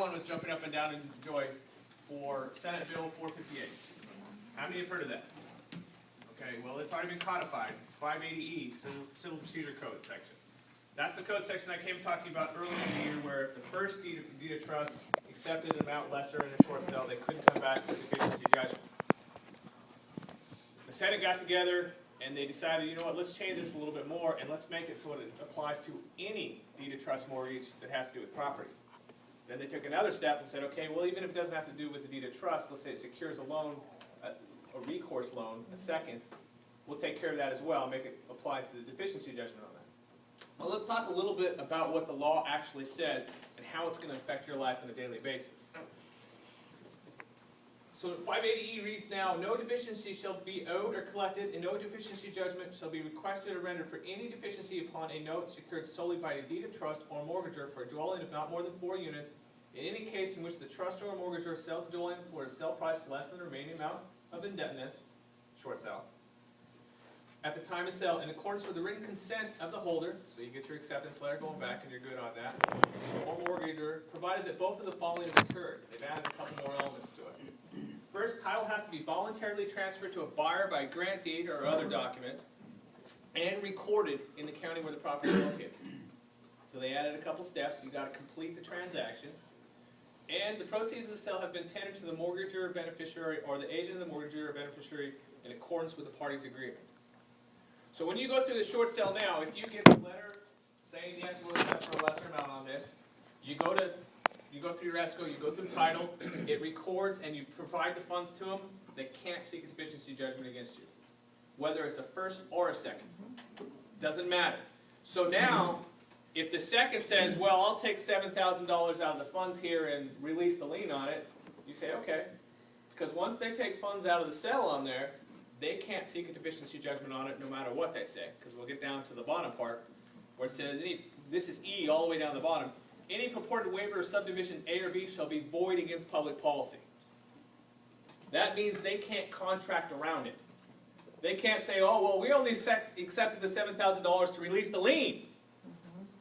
everyone was jumping up and down in joy for Senate Bill 458. How many have heard of that? Okay, well, it's already been codified. It's 580E, Civil Procedure Code section. That's the code section I came talking about earlier in the year, where if the first deed of trust accepted an amount lesser in a short sale, they couldn't come back with deficiency judgment. The Senate got together and they decided, you know what, let's change this a little bit more and let's make it so it applies to any deed of trust mortgage that has to do with property. Then they took another step and said, okay, well, even if it doesn't have to do with the deed of trust, let's say it secures a loan, a recourse loan, a second, we'll take care of that as well, make it apply to the deficiency judgment on that. Well, let's talk a little bit about what the law actually says and how it's going to affect your life on a daily basis. So 580E reads now, no deficiency shall be owed or collected, and no deficiency judgment shall be requested or rendered for any deficiency upon a note secured solely by a deed of trust or mortgagor for a dwelling of not more than 4 units, in any case in which the trustor or mortgagor sells the dwelling for a sale price less than the remaining amount of indebtedness, short sale, at the time of sale, in accordance with the written consent of the holder, so you get your acceptance letter going back and you're good on that, or mortgagor, provided that both of the following have occurred. They've added a couple more elements to it. First, title has to be voluntarily transferred to a buyer by grant deed or other document, and recorded in the county where the property is located. So they added a couple steps. You've got to complete the transaction. And the proceeds of the sale have been tendered to the mortgagor, beneficiary, or the agent of the mortgagor or beneficiary in accordance with the parties' agreement. So when you go through the short sale now, if you get a letter saying, yes, we'll accept for a lesser amount on this, you go through your escrow, you go through title, it records, and you provide the funds to them, they can't seek a deficiency judgment against you. Whether it's a first or a second. Doesn't matter. So now, if the second says, well, I'll take $7,000 out of the funds here and release the lien on it, you say, okay. Because once they take funds out of the sale on there, they can't seek a deficiency judgment on it no matter what they say. Because we'll get down to the bottom part, where it says, this is E all the way down the bottom. Any purported waiver of subdivision A or B shall be void against public policy. That means they can't contract around it. They can't say, oh, well, we only accepted the $7,000 to release the lien.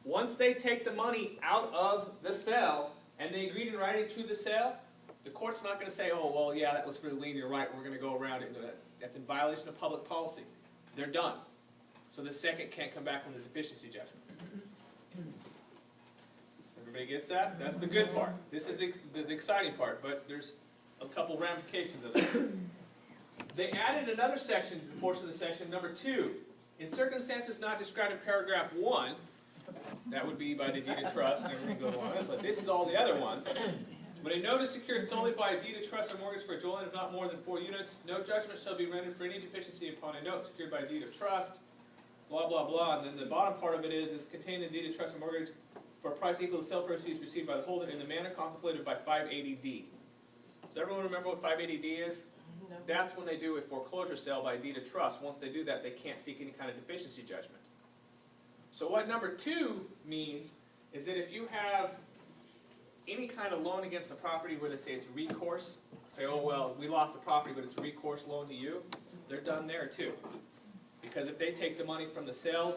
Once they take the money out of the sale and they agreed in writing to the sale, the court's not going to say, oh, well, yeah, that was for the lien, you're right, we're going to go around it and do that. That's in violation of public policy. They're done. So the second can't come back with a deficiency judgment. Everybody gets that? That's the good part. This is the exciting part, but there's a couple ramifications of it. They added another section, portion of the section, number 2. In circumstances not described in paragraph 1, that would be by the deed of trust, and everything goes along. But this is all the other ones. When a note is secured solely by a deed of trust or mortgage for a dwelling of not more than 4 units, no judgment shall be rendered for any deficiency upon a note secured by a deed of trust, blah, blah, blah. And then the bottom part of it is contained in the deed of trust or mortgage for a price equal to sale proceeds received by the holder in the manner contemplated by 580D. Does everyone remember what 580D is? No. That's when they do a foreclosure sale by deed of trust. Once they do that, they can't seek any kind of deficiency judgment. So what number 2 means is that if you have any kind of loan against the property where they say it's recourse, say, oh, well, we lost the property, but it's a recourse loan to you, they're done there too. Because if they take the money from the sale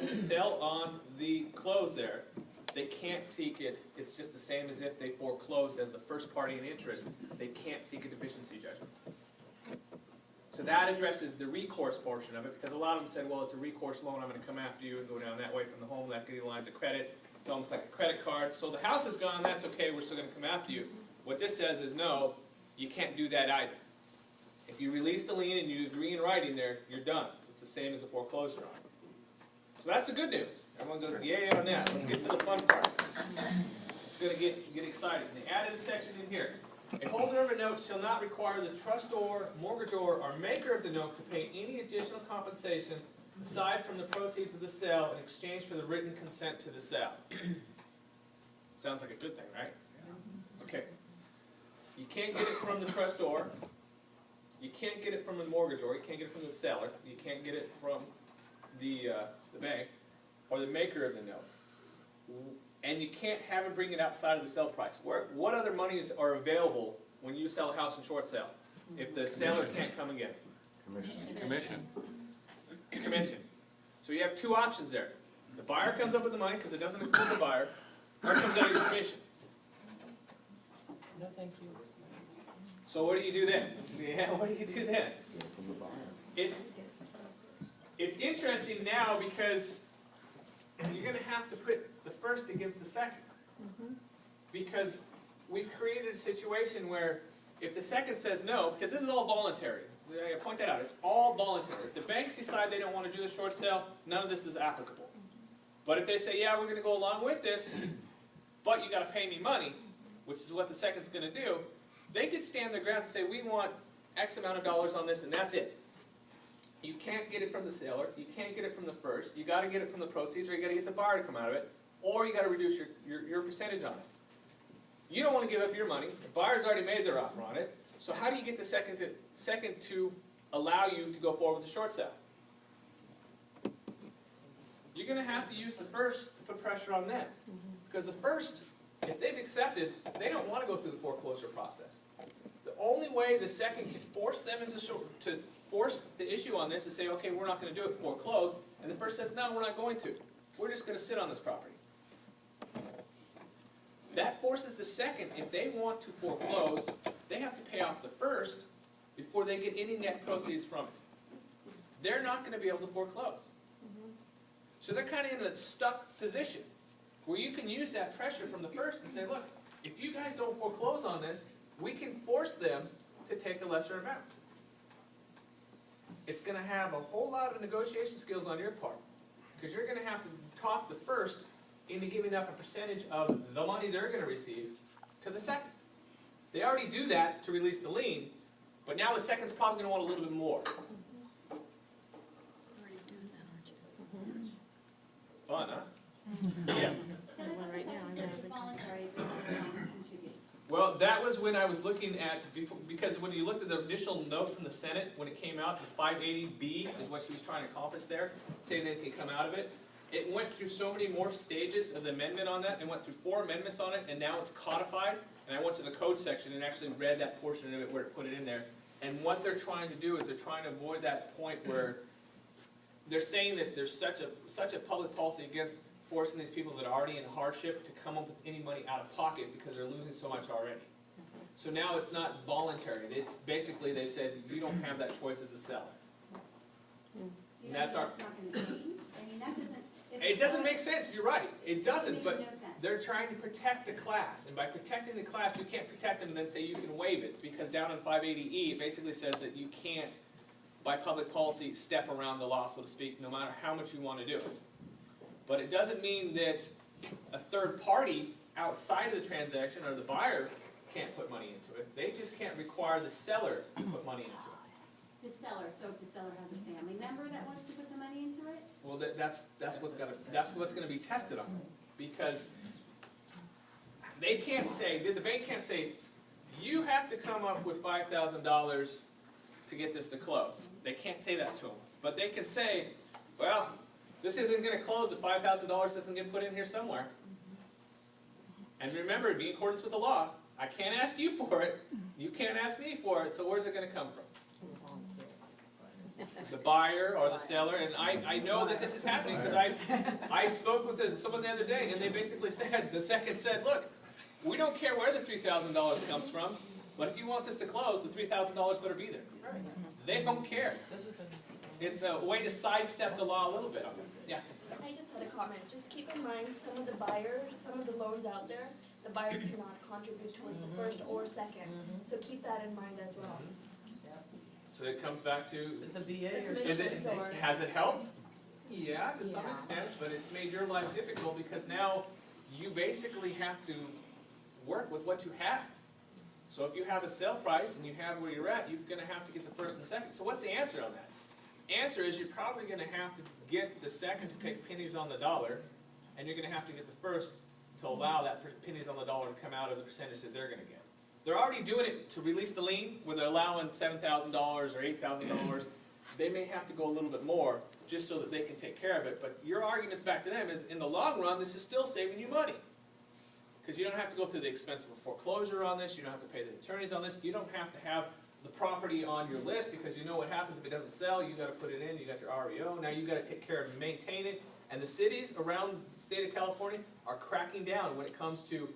on the close there, they can't seek it. It's just the same as if they foreclosed as the first party in interest. They can't seek a deficiency judgment. So that addresses the recourse portion of it, because a lot of them said, well, it's a recourse loan, I'm going to come after you and go down that way from the home equity lines of credit. It's almost like a credit card. So the house is gone, that's okay, we're still going to come after you. What this says is, no, you can't do that either. If you release the lien and you agree in writing there, you're done. It's the same as a foreclosure on it. So that's the good news. Everyone goes, yay on that. Let's get to the fun part. It's going to get exciting. They added a section in here. A holder of a note shall not require the trustor, mortgagor, or maker of the note to pay any additional compensation aside from the proceeds of the sale in exchange for the written consent to the sale. Sounds like a good thing, right? Okay. You can't get it from the trustor. You can't get it from the mortgagor. You can't get it from the seller. You can't get it from the bank or the maker of the note. And you can't have it bring it outside of the sale price. What other monies are available when you sell a house in short sale if the seller can't come and get it? Commission. So you have 2 options there. The buyer comes up with the money because it doesn't include the buyer, or it comes out of your commission. So what do you do then? Yeah, what do you do then? From the buyer. It's interesting now because you're going to have to put the first against the second. Because we've created a situation where if the second says no, because this is all voluntary, I point that out, it's all voluntary. If the banks decide they don't want to do the short sale, none of this is applicable. But if they say, yeah, we're going to go along with this, but you got to pay me money, which is what the second's going to do, they could stand their ground and say, we want X amount of dollars on this, and that's it. You can't get it from the seller, you can't get it from the first, you got to get it from the proceeds, or you got to get the buyer to come out of it, or you got to reduce your percentage on it. You don't want to give up your money, the buyer's already made their offer on it, so how do you get the second to allow you to go forward with the short sale? You're going to have to use the first to put pressure on them. Because the first, if they've accepted, they don't want to go through the foreclosure process. The only way the second can force them to force the issue on this is say, okay, we're not going to do it, foreclose, and the first says, no, we're not going to. We're just going to sit on this property. That forces the second, if they want to foreclose, they have to pay off the first before they get any net proceeds from it. They're not going to be able to foreclose. So they're kind of in a stuck position where you can use that pressure from the first and say, look, if you guys don't foreclose on this, we can force them to take a lesser amount. It's going to have a whole lot of negotiation skills on your part, because you're going to have to talk the first into giving up a percentage of the money they're going to receive to the second. They already do that to release the lien, but now the second's probably going to want a little bit more. Fun, huh? Yeah. Well, that was when I was looking at, because when you looked at the initial note from the Senate, when it came out, the 580B is what she was trying to accomplish there, saying that it can come out of it. It went through so many more stages of the amendment on that, and went through 4 amendments on it, and now it's codified. And I went to the code section and actually read that portion of it where it put it in there. And what they're trying to do is they're trying to avoid that point where they're saying that there's such a public policy against forcing these people that are already in hardship to come up with any money out of pocket because they're losing so much already. So now it's not voluntary. It's basically they've said you don't have that choice as a seller. And that's our. Not gonna change? I mean, that doesn't. It doesn't make sense. You're right. It doesn't. Makes But no sense. they're trying to protect the class, and by protecting the class, you can't protect them and then say you can waive it, because down in 580E, it basically says that you can't, by public policy, step around the law, so to speak, no matter how much you want to do it. But it doesn't mean that a third party outside of the transaction, or the buyer, can't put money into it. They just can't require the seller to put money into it. The seller, so if the seller has a family member that wants to put the money into it? Well, that's what's gonna be tested on, because they can't say, the bank can't say, you have to come up with $5,000 to get this to close. They can't say that to them, but they can say, well, this isn't gonna close if $5,000 isn't getting put in here somewhere. And remember, be in accordance with the law. I can't ask you for it, you can't ask me for it, so where's it gonna come from? The buyer or the seller, and I know that this is happening because I spoke with someone the other day, and they basically said, the second said, look, we don't care where the $3,000 comes from, but if you want this to close, the $3,000 better be there. They don't care. It's a way to sidestep the law a little bit. Yeah. I just had a comment. Just keep in mind some of the buyers, some of the loans out there, the buyer cannot contribute towards the first or second. So keep that in mind as well. So it comes back to, It's a VA or is something. it, has it helped? Yeah, to some extent, but it's made your life difficult because now you basically have to work with what you have. So if you have a sale price and you have where you're at, you're gonna have to get the first and second. So what's the answer on that? Answer is you're probably gonna have to get the second to take pennies on the dollar, and you're gonna have to get the first to allow that pennies on the dollar to come out of the percentage that they're gonna get. They're already doing it to release the lien, where they're allowing $7,000 or $8,000. They may have to go a little bit more, just so that they can take care of it. But your arguments back to them is, in the long run, this is still saving you money. Because you don't have to go through the expense of a foreclosure on this, you don't have to pay the attorneys on this, you don't have to have the property on your list, because you know what happens if it doesn't sell, you gotta put it in, you got your REO, now you gotta take care of and maintain it. And the cities around the state of California are cracking down when it comes to